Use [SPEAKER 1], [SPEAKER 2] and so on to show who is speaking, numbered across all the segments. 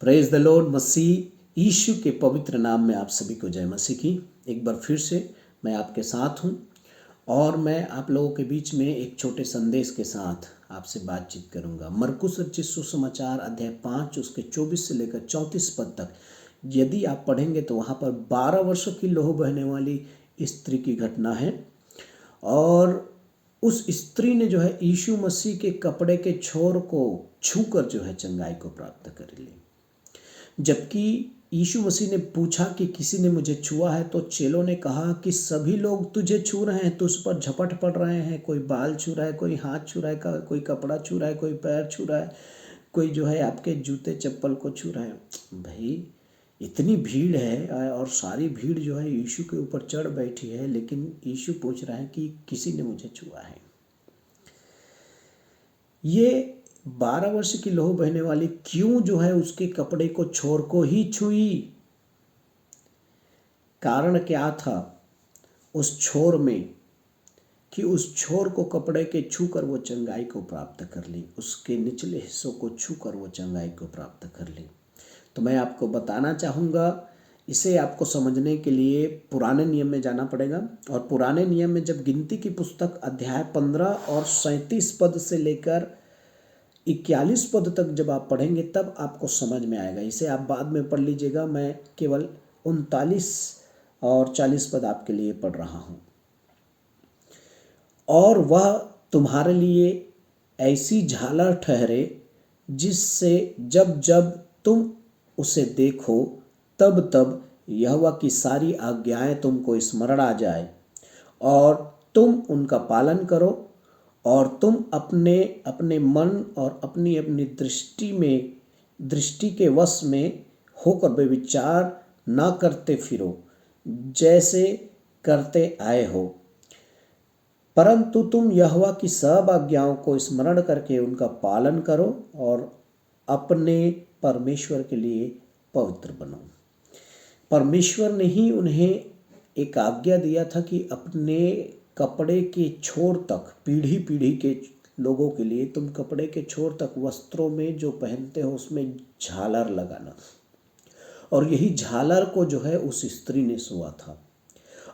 [SPEAKER 1] Praise the lord. Masih Yeshu के पवित्र नाम में आप सभी को जय मसीह की। एक बार फिर से मैं आपके साथ हूँ और मैं आप लोगों के बीच में एक छोटे संदेश के साथ आपसे बातचीत करूँगा। मरकुस रचित सुसमाचार अध्याय 5 उसके 24 से लेकर 34 पद तक यदि आप पढ़ेंगे तो वहाँ पर 12 वर्षों की लहू बहने वाली स्त्री की घटना है और उस स्त्री ने जो है यीशु मसीह के कपड़े के छोर को छूकर जो है चंगाई को प्राप्त कर ली। जबकि यीशु मसीह ने पूछा कि किसी ने मुझे छुआ है, तो चेलों ने कहा कि सभी लोग तुझे छू रहे हैं, तुझ पर झपट पड़ रहे हैं। कोई बाल छू रहा है, कोई हाथ छू रहा है, कोई कपड़ा छू रहा है, कोई पैर छू रहा है, कोई जो है आपके जूते चप्पल को छू रहा है। भाई इतनी भीड़ है और सारी भीड़ जो है यीशु के ऊपर चढ़ बैठी है, लेकिन यीशु पूछ रहा है कि किसी ने मुझे छुआ है। ये 12 वर्ष की लहू बहने वाली क्यों जो है उसके कपड़े को छोर को ही छुई? कारण क्या था उस छोर में कि उस छोर को कपड़े के छूकर वो चंगाई को प्राप्त कर ली, उसके निचले हिस्सों को छूकर वो चंगाई को प्राप्त कर ली। तो मैं आपको बताना चाहूँगा, इसे आपको समझने के लिए पुराने नियम में जाना पड़ेगा। और पुराने नियम में जब गिनती की पुस्तक अध्याय 15 और 37 पद से लेकर 41 पद तक जब आप पढ़ेंगे तब आपको समझ में आएगा। इसे आप बाद में पढ़ लीजिएगा, मैं केवल 39 और 40 पद आपके लिए पढ़ रहा हूँ। और वह तुम्हारे लिए ऐसी झालर ठहरे जिससे जब जब तुम उसे देखो तब तब यहोवा की सारी आज्ञाएं तुमको स्मरण आ जाए और तुम उनका पालन करो, और तुम अपने अपने मन और अपनी अपनी दृष्टि के वश में होकर बेविचार ना करते फिरो जैसे करते आए हो, परंतु तुम यहोवा की सब आज्ञाओं को स्मरण करके उनका पालन करो और अपने परमेश्वर के लिए पवित्र बनो। परमेश्वर ने ही उन्हें एक आज्ञा दिया था कि अपने कपड़े के छोर तक, पीढ़ी पीढ़ी के लोगों के लिए तुम कपड़े के छोर तक वस्त्रों में जो पहनते हो उसमें झालर लगाना। और यही झालर को जो है उस स्त्री ने छुआ था।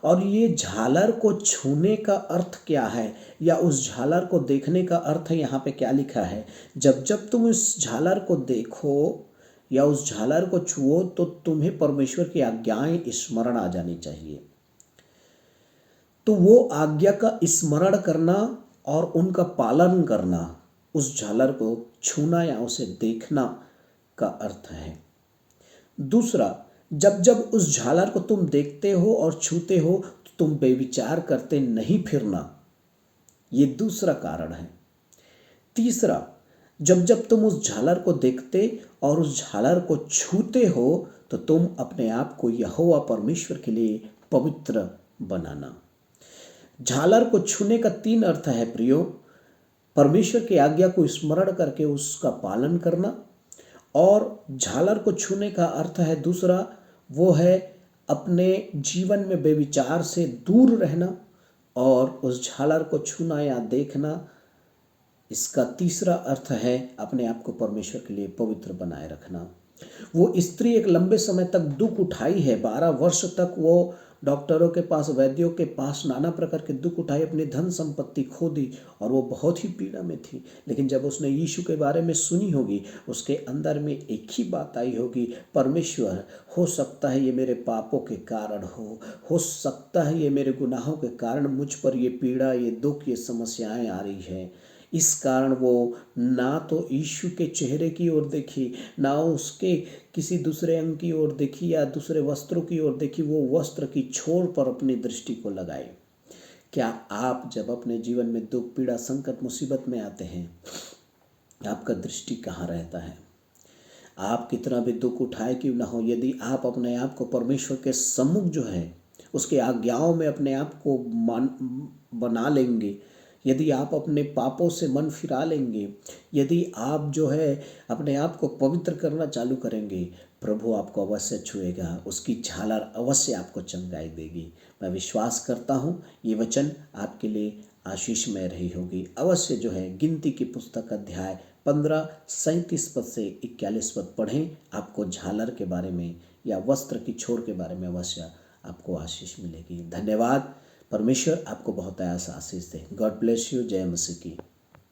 [SPEAKER 1] और ये झालर को छूने का अर्थ क्या है, या उस झालर को देखने का अर्थ है यहाँ पे क्या लिखा है? जब जब तुम उस झालर को देखो या उस झालर को छुओ तो तुम्हें परमेश्वर की आज्ञाएं स्मरण आ जानी चाहिए। तो वो आज्ञा का स्मरण करना और उनका पालन करना उस झालर को छूना या उसे देखना का अर्थ है। दूसरा, जब जब उस झालर को तुम देखते हो और छूते हो तो तुम बेविचार करते नहीं फिरना, ये दूसरा कारण है। तीसरा, जब जब तुम उस झालर को देखते और उस झालर को छूते हो तो तुम अपने आप को यहोवा परमेश्वर के लिए पवित्र बनाना। झालर को छूने का 3 अर्थ है प्रियो। परमेश्वर की आज्ञा को स्मरण करके उसका पालन करना, और झालर को छूने का अर्थ है दूसरा, वो है अपने जीवन में बेविचार से दूर रहना, और उस झालर को छूना या देखना, इसका तीसरा अर्थ है अपने आप को परमेश्वर के लिए पवित्र बनाए रखना। वो स्त्री एक लंबे समय तक दुख उठाई है। 12 वर्ष तक वो डॉक्टरों के पास, वैद्यों के पास नाना प्रकार के दुख उठाए, अपनी धन संपत्ति खो दी और वो बहुत ही पीड़ा में थी। लेकिन जब उसने यीशु के बारे में सुनी होगी, उसके अंदर में एक ही बात आई होगी, परमेश्वर, हो सकता है ये मेरे पापों के कारण हो सकता है ये मेरे गुनाहों के कारण मुझ पर ये पीड़ा, ये दुख, ये समस्याएं आ रही है। इस कारण वो ना तो यीशु के चेहरे की ओर देखी, ना उसके किसी दूसरे अंग की ओर देखी या दूसरे वस्त्रों की ओर देखी, वो वस्त्र की छोर पर अपनी दृष्टि को लगाए। क्या आप जब अपने जीवन में दुख, पीड़ा, संकट, मुसीबत में आते हैं, आपका दृष्टि कहाँ रहता है? आप कितना भी दुख उठाए क्यों ना हो, यदि आप अपने आप को परमेश्वर के सम्मुख जो है उसके आज्ञाओं में अपने आप को बना लेंगे, यदि आप अपने पापों से मन फिरा लेंगे, यदि आप जो है अपने आप को पवित्र करना चालू करेंगे, प्रभु आपको अवश्य छुएगा, उसकी झालर अवश्य आपको चंगाई देगी। मैं विश्वास करता हूँ ये वचन आपके लिए आशीषमय रही होगी। अवश्य जो है गिनती की पुस्तक अध्याय 15:37 पद से 41 पद पढ़ें। आपको झालर के बारे में या वस्त्र की छोर के बारे में अवश्य आपको आशीष मिलेगी। धन्यवाद। परमेश्वर आपको बहुत आशीष दे। God bless you. जय मसीह की।